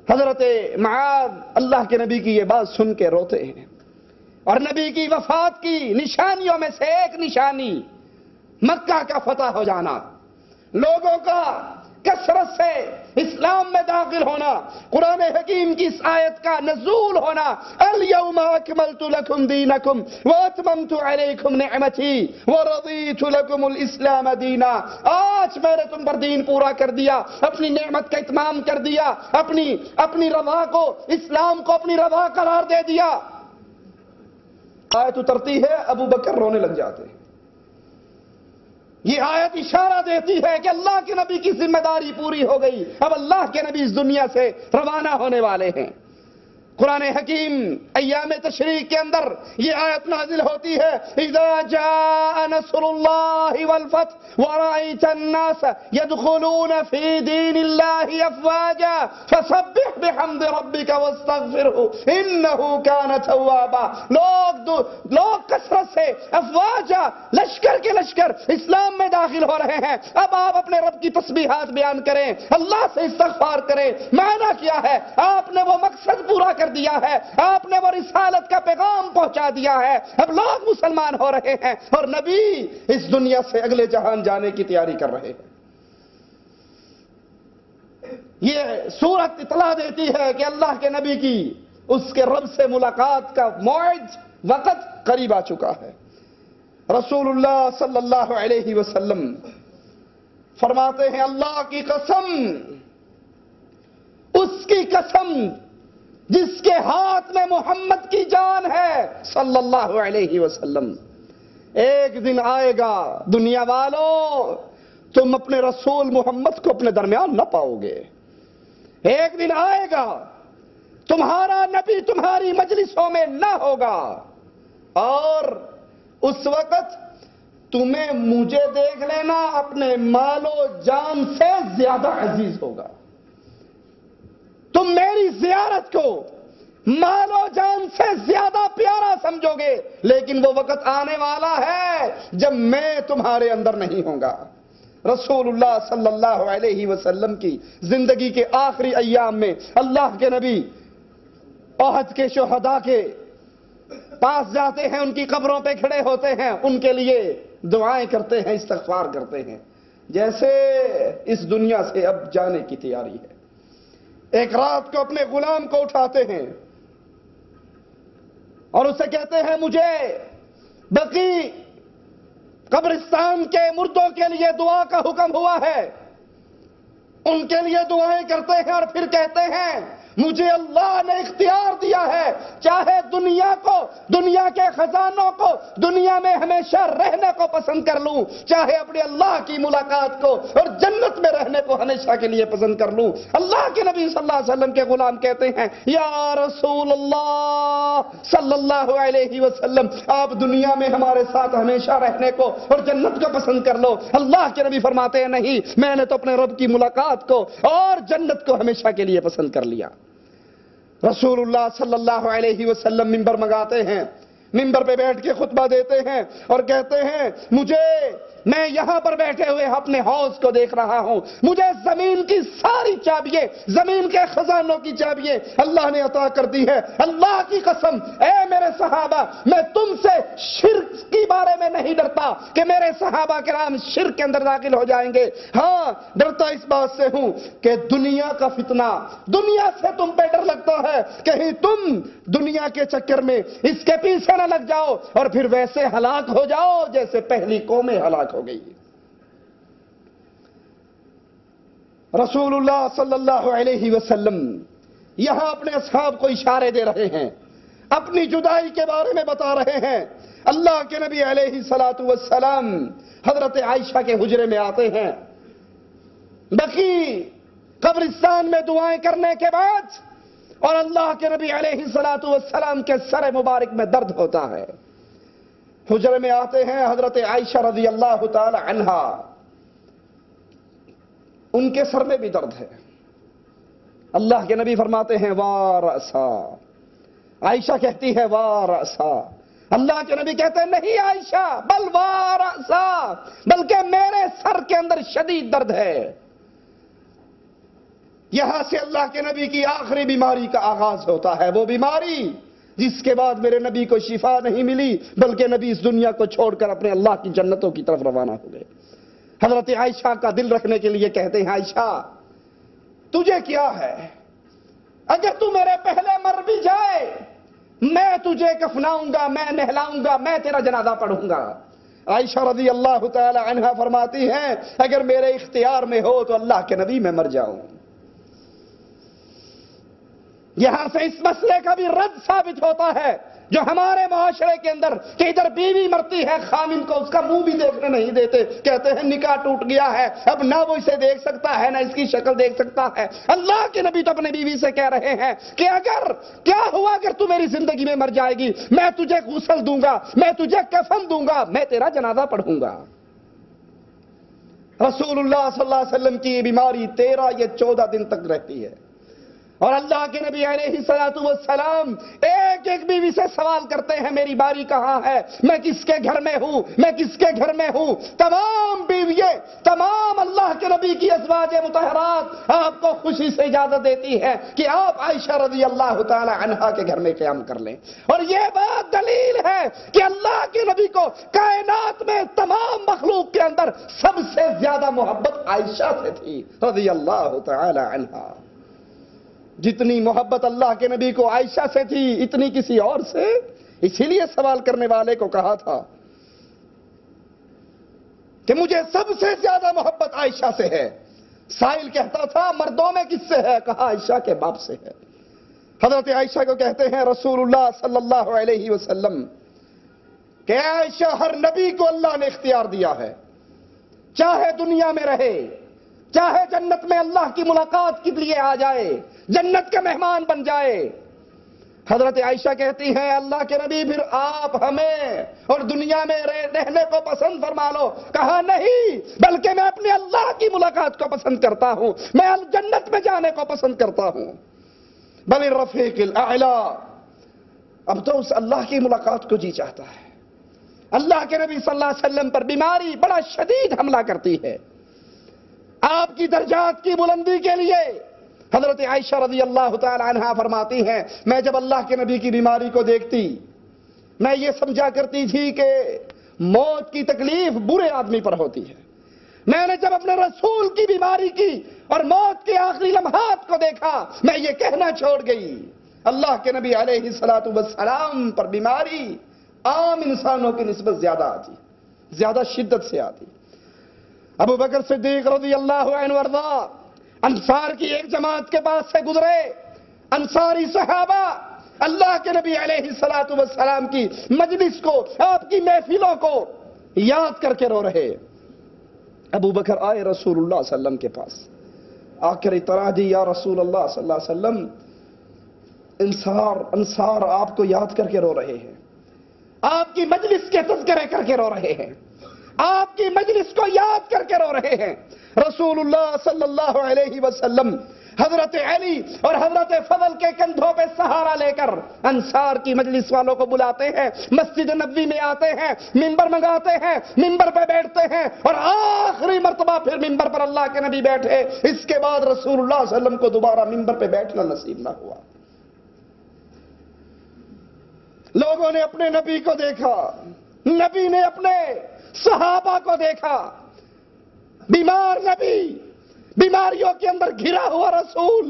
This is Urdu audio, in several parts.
حضرت معاذ اللہ کے نبی کی یہ بات سن کے روتے ہیں، اور نبی کی وفات کی نشانیوں میں سے ایک نشانی مکہ کا فتح ہو جانا، لوگوں کا کثرت سے اسلام میں داخل ہونا، قرآن حکیم کی اس آیت کا نزول ہونا، الیوم اکملت لکم دینکم واتممت علیکم نعمتی ورضیت لکم الاسلام دینا، آج میں نے تم پر دین پورا کر دیا، اپنی نعمت کا اتمام کر دیا، اپنی رضا کو، اسلام کو اپنی رضا قرار دے دیا۔ آیت اترتی ہے، ابو بکر رونے لگ جاتے ہیں۔ یہ آیت اشارہ دیتی ہے کہ اللہ کے نبی کی ذمہ داری پوری ہو گئی، اب اللہ کے نبی اس دنیا سے روانہ ہونے والے ہیں۔ قرآن حکیم ایام تشریق کے اندر یہ آیت نازل ہوتی ہے، اذا جاء نصر اللہ والفتح ورأیت الناس يدخلون فی دین اللہ افواجا فسبح بحمد ربک واستغفرہ انہ کان توابا۔ لوگ کثرت سے افواجا، لشکر کے لشکر اسلام میں داخل ہو رہے ہیں۔ اب آپ اپنے رب کی تسبیحات بیان کریں، اللہ سے استغفار کریں۔ معنی کیا ہے؟ آپ نے وہ مقصد پورا کر دیا ہے، آپ نے وہ رسالت کا پیغام پہنچا دیا ہے، اب لوگ مسلمان ہو رہے ہیں اور نبی اس دنیا سے اگلے جہان جانے کی تیاری کر رہے ہیں۔ یہ سورت اطلاع دیتی ہے کہ اللہ کے نبی کی اس کے رب سے ملاقات کا موعد، وقت قریب آ چکا ہے۔ رسول اللہ صلی اللہ علیہ وسلم فرماتے ہیں، اللہ کی قسم، اس کی قسم جس کے ہاتھ میں محمد کی جان ہے صلی اللہ علیہ وسلم، ایک دن آئے گا دنیا والوں تم اپنے رسول محمد کو اپنے درمیان نہ پاؤ گے۔ ایک دن آئے گا تمہارا نبی تمہاری مجلسوں میں نہ ہوگا، اور اس وقت تمہیں مجھے دیکھ لینا اپنے مال و جان سے زیادہ عزیز ہوگا۔ تم میری زیارت کو مال و جان سے زیادہ پیارا سمجھو گے، لیکن وہ وقت آنے والا ہے جب میں تمہارے اندر نہیں ہوں گا۔ رسول اللہ صلی اللہ علیہ وسلم کی زندگی کے آخری ایام میں اللہ کے نبی احد کے شہداء کے پاس جاتے ہیں، ان کی قبروں پہ کھڑے ہوتے ہیں، ان کے لیے دعائیں کرتے ہیں، استغفار کرتے ہیں، جیسے اس دنیا سے اب جانے کی تیاری ہے۔ ایک رات کو اپنے غلام کو اٹھاتے ہیں اور اسے کہتے ہیں، مجھے بقی قبرستان کے مردوں کے لیے دعا کا حکم ہوا ہے۔ ان کے لیے دعائیں کرتے ہیں اور پھر کہتے ہیں، مجھے اللہ نے اختیار دیا ہے، چاہے دنیا کو، دنیا کے خزانوں کو، دنیا میں ہمیشہ رہنے کو پسند کر لوں، چاہے اپنے اللہ کی ملاقات کو اور جنت میں رہنے کو ہمیشہ کے لیے پسند کر لوں۔ اللہ کے نبی صلی اللہ علیہ وسلم کے غلام کہتے ہیں، یا رسول اللہ صلی اللہ علیہ وسلم، آپ دنیا میں ہمارے ساتھ ہمیشہ رہنے کو اور جنت کو پسند کر لو۔ اللہ کے نبی فرماتے ہیں، نہیں، میں نے تو اپنے رب کی ملاقات کو اور جنت کو ہمیشہ کے لیے پسند کر لیا۔ رسول اللہ صلی اللہ علیہ وسلم ممبر منگاتے ہیں، ممبر پہ بیٹھ کے خطبہ دیتے ہیں اور کہتے ہیں، میں یہاں پر بیٹھے ہوئے اپنے حوض کو دیکھ رہا ہوں، مجھے زمین کی ساری چابیاں، زمین کے خزانوں کی چابیاں اللہ نے عطا کر دی ہے۔ اللہ کی قسم، اے میرے صحابہ، میں تم سے شرک کی بارے میں نہیں ڈرتا کہ میرے صحابہ کرام شرک کے اندر داخل ہو جائیں گے، ہاں ڈرتا اس بات سے ہوں کہ دنیا کا فتنہ، دنیا سے تم پہ ڈر لگتا ہے، کہیں تم دنیا کے چکر میں اس کے پیچھے نہ لگ جاؤ اور پھر ویسے ہلاک ہو جاؤ جیسے پہلی قومیں ہلاک ہو گئی۔ رسول اللہ صلی اللہ علیہ وسلم یہاں اپنے اصحاب کو اشارے دے رہے ہیں، اپنی جدائی کے بارے میں بتا رہے ہیں۔ اللہ کے نبی علیہ الصلوۃ والسلام حضرت عائشہ کے حجرے میں آتے ہیں، بقی قبرستان میں دعائیں کرنے کے بعد، اور اللہ کے نبی علیہ الصلوۃ والسلام کے سر مبارک میں درد ہوتا ہے۔ حجرے میں آتے ہیں حضرت عائشہ رضی اللہ تعالی عنہا، ان کے سر میں بھی درد ہے۔ اللہ کے نبی فرماتے ہیں، وارأسا، عائشہ کہتی ہے وارأسا، اللہ کے نبی کہتے ہیں، نہیں عائشہ، بل وارأسا، بلکہ میرے سر کے اندر شدید درد ہے۔ یہاں سے اللہ کے نبی کی آخری بیماری کا آغاز ہوتا ہے، وہ بیماری جس کے بعد میرے نبی کو شفا نہیں ملی، بلکہ نبی اس دنیا کو چھوڑ کر اپنے اللہ کی جنتوں کی طرف روانہ ہو گئے۔ حضرت عائشہ کا دل رکھنے کے لیے کہتے ہیں، عائشہ تجھے کیا ہے؟ اگر تو میرے پہلے مر بھی جائے میں تجھے کفناؤں گا، میں نہلاؤں گا، میں تیرا جنازہ پڑھوں گا۔ عائشہ رضی اللہ تعالی عنہا فرماتی ہیں، اگر میرے اختیار میں ہو تو اللہ کے نبی میں مر جاؤں۔ یہاں سے اس مسئلے کا بھی رد ثابت ہوتا ہے جو ہمارے معاشرے کے اندر کہ ادھر بیوی مرتی ہے، خامن کو اس کا منہ بھی دیکھنے نہیں دیتے، کہتے ہیں نکاح ٹوٹ گیا ہے، اب نہ وہ اسے دیکھ سکتا ہے نہ اس کی شکل دیکھ سکتا ہے۔ اللہ کے نبی تو اپنے بیوی سے کہہ رہے ہیں کہ اگر کیا ہوا اگر تو میری زندگی میں مر جائے گی، میں تجھے غسل دوں گا، میں تجھے کفن دوں گا، میں تیرا جنازہ پڑھوں گا۔ رسول اللہ صلی اللہ علیہ وسلم کی یہ بیماری 13 یا 14 دن تک رہتی ہے، اور اللہ کے نبی علیہ السلام ایک ایک بیوی سے سوال کرتے ہیں، میری باری کہاں ہے، میں کس کے گھر میں ہوں، میں کس کے گھر میں ہوں۔ تمام بیوییں، تمام اللہ کے نبی کی ازواج مطہرات آپ کو خوشی سے اجازت دیتی ہے کہ آپ عائشہ رضی اللہ تعالی عنہا کے گھر میں قیام کر لیں، اور یہ بات دلیل ہے کہ اللہ کے نبی کو کائنات میں تمام مخلوق کے اندر سب سے زیادہ محبت عائشہ سے تھی رضی اللہ تعالی عنہا۔ جتنی محبت اللہ کے نبی کو عائشہ سے تھی اتنی کسی اور سے، اسی لیے سوال کرنے والے کو کہا تھا کہ مجھے سب سے زیادہ محبت عائشہ سے ہے۔ سائل کہتا تھا مردوں میں کس سے ہے؟ کہا عائشہ کے باپ سے ہے۔ حضرت عائشہ کو کہتے ہیں رسول اللہ صلی اللہ علیہ وسلم کہ عائشہ ہر نبی کو اللہ نے اختیار دیا ہے، چاہے دنیا میں رہے، چاہے جنت میں اللہ کی ملاقات کے لیے آ جائے، جنت کا مہمان بن جائے۔ حضرت عائشہ کہتی ہیں اللہ کے نبی پھر آپ ہمیں اور دنیا میں رہنے کو پسند فرما لو۔ کہا نہیں، بلکہ میں اپنے اللہ کی ملاقات کو پسند کرتا ہوں، میں جنت میں جانے کو پسند کرتا ہوں۔ بل الرفیق الاعلی، اب تو اس اللہ کی ملاقات کو جی چاہتا ہے۔ اللہ کے نبی صلی اللہ علیہ وسلم پر بیماری بڑا شدید حملہ کرتی ہے۔ آپ کی درجات کی بلندی کے لیے حضرت عائشہ رضی اللہ تعالی عنہا فرماتی ہیں، میں جب اللہ کے نبی کی بیماری کو دیکھتی میں یہ سمجھا کرتی تھی کہ موت کی تکلیف برے آدمی پر ہوتی ہے۔ میں نے جب اپنے رسول کی بیماری کی اور موت کے آخری لمحات کو دیکھا میں یہ کہنا چھوڑ گئی اللہ کے نبی علیہ السلام پر بیماری عام انسانوں کی نسبت زیادہ آتی، زیادہ شدت سے آتی۔ ابو بکر صدیق رضی اللہ عنہ وارضا انصار کی ایک جماعت کے پاس سے گزرے، انصاری صحابہ اللہ کے نبی علیہ السلام کی مجلس کو، آپ کی محفلوں کو یاد کر کے رو رہے۔ ابو بکر آئے رسول اللہ صلی اللہ علیہ وسلم کے پاس، آ کر اطلاع دی یا رسول اللہ صلی اللہ علیہ وسلم انصار آپ کو یاد کر کے رو رہے ہیں، آپ کی مجلس کے تذکرے کر کے رو رہے ہیں، آپ کی مجلس کو یاد کر کے رو رہے ہیں۔ رسول اللہ صلی اللہ علیہ وسلم حضرت علی اور حضرت فضل کے کندھوں پہ سہارا لے کر انصار کی مجلس والوں کو بلاتے ہیں، مسجد نبوی میں آتے ہیں، ممبر منگاتے ہیں، ممبر پہ بیٹھتے ہیں، اور آخری مرتبہ پھر ممبر پر اللہ کے نبی بیٹھے۔ اس کے بعد رسول اللہ صلی اللہ علیہ وسلم کو دوبارہ ممبر پہ بیٹھنا نصیب نہ ہوا۔ لوگوں نے اپنے نبی کو دیکھا، نبی نے اپنے صحابہ کو دیکھا، بیمار نبی، بیماریوں کے اندر گھرا ہوا رسول،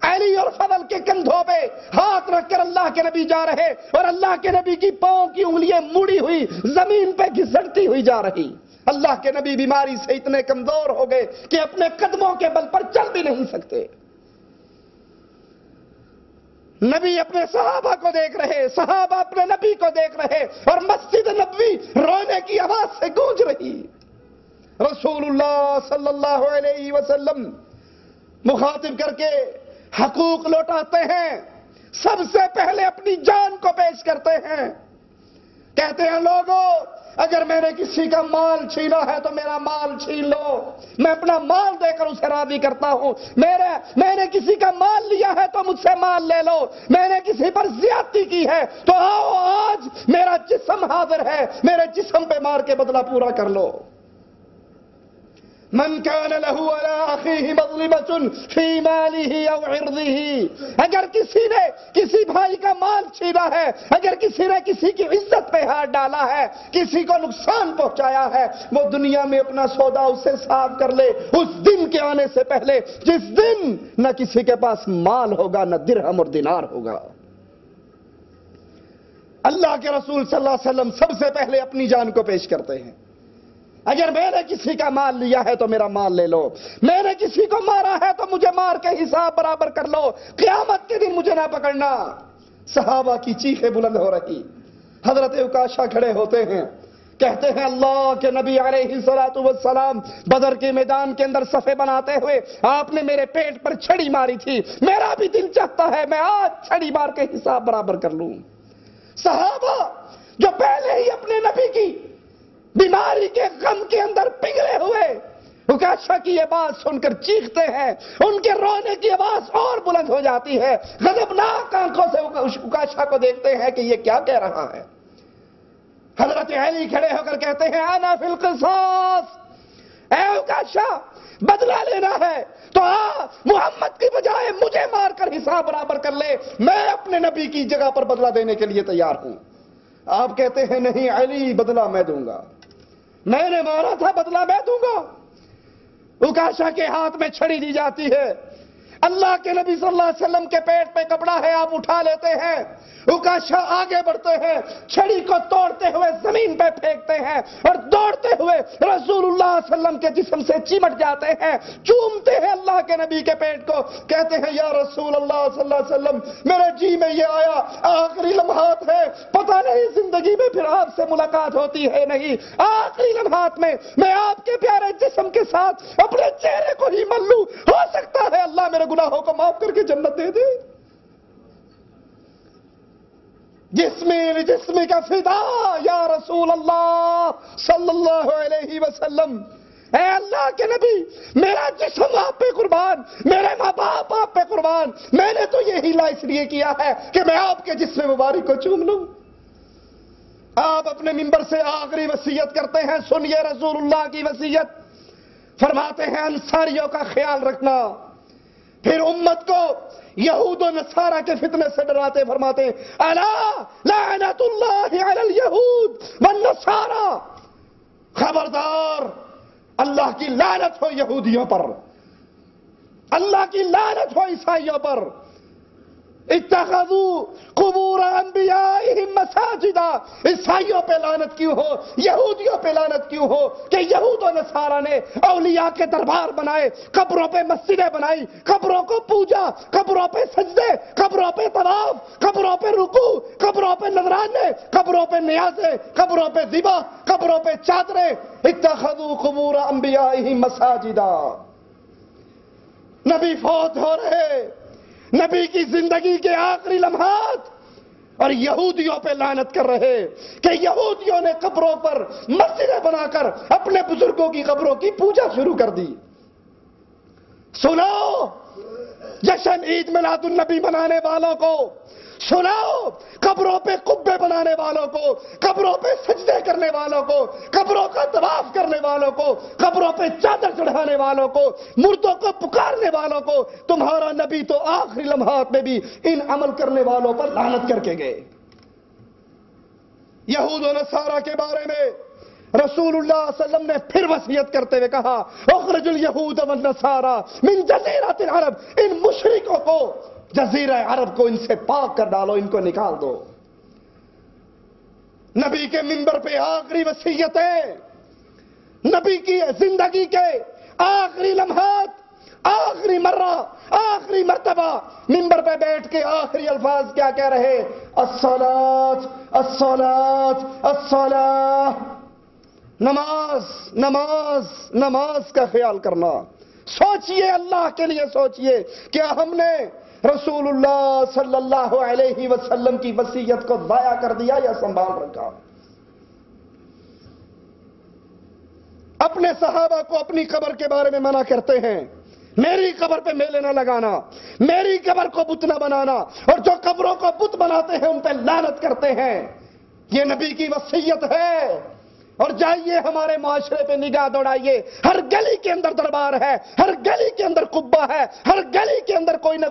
علی اور فضل کے کندھوں پہ ہاتھ رکھ کر اللہ کے نبی جا رہے، اور اللہ کے نبی کی پاؤں کی انگلیاں مڑی ہوئی زمین پہ گھسٹتی ہوئی جا رہی۔ اللہ کے نبی بیماری سے اتنے کمزور ہو گئے کہ اپنے قدموں کے بل پر چل بھی نہیں سکتے۔ نبی اپنے صحابہ کو دیکھ رہے، صحابہ اپنے نبی کو دیکھ رہے، اور مسجد نبوی رونے کی آواز سے گونج رہی۔ رسول اللہ صلی اللہ علیہ وسلم مخاطب کر کے حقوق لوٹاتے ہیں، سب سے پہلے اپنی جان کو پیش کرتے ہیں، کہتے ہیں لوگو اگر میں نے کسی کا مال چھینا ہے تو میرا مال چھین لو، میں اپنا مال دے کر اسے راضی کرتا ہوں، میں نے کسی کا مال لیا ہے تو مجھ سے مال لے لو، میں نے کسی پر زیادتی کی ہے تو آؤ آج میرا جسم حاضر ہے، میرے جسم پہ مار کے بدلہ پورا کر لو۔ من كان له على اخيه مظلمة في ماله او عرضه، اگر کسی نے کسی بھائی کا مال چھینا ہے، اگر کسی نے کسی کی عزت پہ ہاتھ ڈالا ہے، کسی کو نقصان پہنچایا ہے، وہ دنیا میں اپنا سودا اس سے صاف کر لے اس دن کے آنے سے پہلے جس دن نہ کسی کے پاس مال ہوگا نہ درہم اور دینار ہوگا۔ اللہ کے رسول صلی اللہ علیہ وسلم سب سے پہلے اپنی جان کو پیش کرتے ہیں۔ اگر میں نے کسی کا مال لیا ہے تو میرا مال لے لو، میں نے کسی کو مارا ہے تو مجھے مار کے حساب برابر کر لو، قیامت کے دن مجھے نہ پکڑنا۔ صحابہ کی چیخیں بلند ہو رہی، حضرت عکاشہ کھڑے ہوتے ہیں، کہتے ہیں اللہ کے نبی علیہ الصلوۃ والسلام بدر کے میدان کے اندر صفے بناتے ہوئے آپ نے میرے پیٹ پر چھڑی ماری تھی، میرا بھی دل چاہتا ہے میں آج چھڑی مار کے حساب برابر کر لوں۔ صحابہ جو پہلے ہی اپنے نبی کی بیماری کے غم کے اندر پگھلے ہوئے عکاشہ کی یہ بات سن کر چیختے ہیں، ان کے رونے کی آواز اور بلند ہو جاتی ہے، غضبناک آنکھوں سے عکاشہ کو دیکھتے ہیں کہ یہ کیا کہہ رہا ہے۔ حضرت علی کھڑے ہو کر کہتے ہیں انا فی القصاص، اے عکاشہ بدلہ لینا ہے تو محمد کی بجائے مجھے مار کر حساب برابر کر لے، میں اپنے نبی کی جگہ پر بدلہ دینے کے لیے تیار ہوں۔ آپ کہتے ہیں نہیں علی بدلہ میں دوں گا، میں نے مارا تھا بدلہ میں دوں گا۔ عکاشہ کے ہاتھ میں چھڑی دی جاتی ہے، اللہ کے نبی صلی اللہ علیہ وسلم کے پیٹ پہ کپڑا ہے، آپ اٹھا لیتے ہیں، عکاشہ آگے بڑھتے ہیں، چھڑی کو توڑتے ہوئے زمین پہ پھینکتے ہیں اور دوڑتے ہوئے رسول اللہ صلی اللہ علیہ وسلم کے جسم سے چمٹ جاتے ہیں، چومتے ہیں اللہ کے نبی کے پیٹ کو، کہتے ہیں یا رسول اللہ صلی اللہ علیہ وسلم میرے جی میں یہ آیا، آخری لمحات ہے، پتہ نہیں زندگی میں پھر آپ سے ملاقات ہوتی ہے نہیں، آخری لمحات میں میں آپ کے پیارے جسم کے ساتھ اپنے چہرے کو ہی مل لوں، ہو سکتا ہے اللہ میرے گناہوں کو معاف کر کے جنت دے دے۔ جسمی کا فدا یا رسول اللہ صلی اللہ علیہ وسلم، اے اللہ کے نبی میرا جسم آپ پہ قربان، میرے ماں باپ آپ پہ قربان، میں نے تو یہ ہیلا اس لیے کیا ہے کہ میں آپ کے جسم مبارک کو چوم لوں۔ آپ اپنے منبر سے آخری وصیت کرتے ہیں، سنیے رسول اللہ کی وصیت، فرماتے ہیں انصاریوں کا خیال رکھنا، پھر امت کو یہود و نصارہ کے فتنے سے ڈراتے فرماتے ہیں الا لعنت اللہ علی الیہود والنصارى، خبردار اللہ کی لعنت ہو یہودیوں پر، اللہ کی لعنت ہو عیسائیوں پر۔ اتخذوا قبور انبیائہم مساجدا، عیسائیوں پہ لعنت کیوں ہو، یہودیوں پہ لعنت کیوں ہو کہ یہود و نصارہ نے اولیاء کے دربار بنائے، قبروں پہ مسجدیں بنائی، قبروں کو پوجا، قبروں پہ سجدے، قبروں پہ طواف، قبروں پہ رکوع، قبروں پہ نذرانے، قبروں پہ نیازیں، قبروں پہ ذبح، قبروں پہ چادریں۔ اتخذوا قبور انبیائہم مساجدا، نبی فوت ہو رہے، نبی کی زندگی کے آخری لمحات، اور یہودیوں پہ لعنت کر رہے کہ یہودیوں نے قبروں پر مسجدیں بنا کر اپنے بزرگوں کی قبروں کی پوجا شروع کر دی۔ سناؤ جشن عید میلاد النبی منانے والوں کو، سناؤ قبروں پہ قبے بنانے والوں کو، قبروں پہ سجدے کرنے والوں کو، قبروں کا طواف کرنے والوں کو، قبروں پہ چادر چڑھانے والوں کو، مردوں کو پکارنے والوں کو، تمہارا نبی تو آخری لمحات میں بھی ان عمل کرنے والوں پر لعنت کر کے گئے۔ یہود و نصارہ کے بارے میں رسول اللہ صلی اللہ علیہ وسلم نے پھر وصیت کرتے ہوئے کہا اخرج الیہود والنصارى من جزیرۃ العرب، ان مشرکوں کو جزیرہ عرب کو ان سے پاک کر ڈالو، ان کو نکال دو۔ نبی کے منبر پہ آخری وصیتیں، نبی کی زندگی کے آخری لمحات، آخری مرہ، آخری مرتبہ منبر پہ بیٹھ کے آخری الفاظ کیا کہہ رہے؟ الصلاۃ الصلاۃ الصلاۃ، نماز نماز نماز کا خیال کرنا۔ سوچئے، اللہ کے لیے سوچئے، کیا ہم نے رسول اللہ صلی اللہ علیہ وسلم کی وصیت کو ضائع کر دیا یا سنبھال رکھا؟ اپنے صحابہ کو اپنی قبر کے بارے میں منع کرتے ہیں، میری قبر پہ میلے نہ لگانا، میری قبر کو بت نہ بنانا، اور جو قبروں کو بت بناتے ہیں ان پہ لعنت کرتے ہیں۔ یہ نبی کی وصیت ہے۔ اور جائیے ہمارے معاشرے پہ نگاہ دوڑائیے، ہر گلی کے اندر دربار ہے، ہر گلی کے اندر قبہ ہے، ہر گلی کے اندر کوئی نہ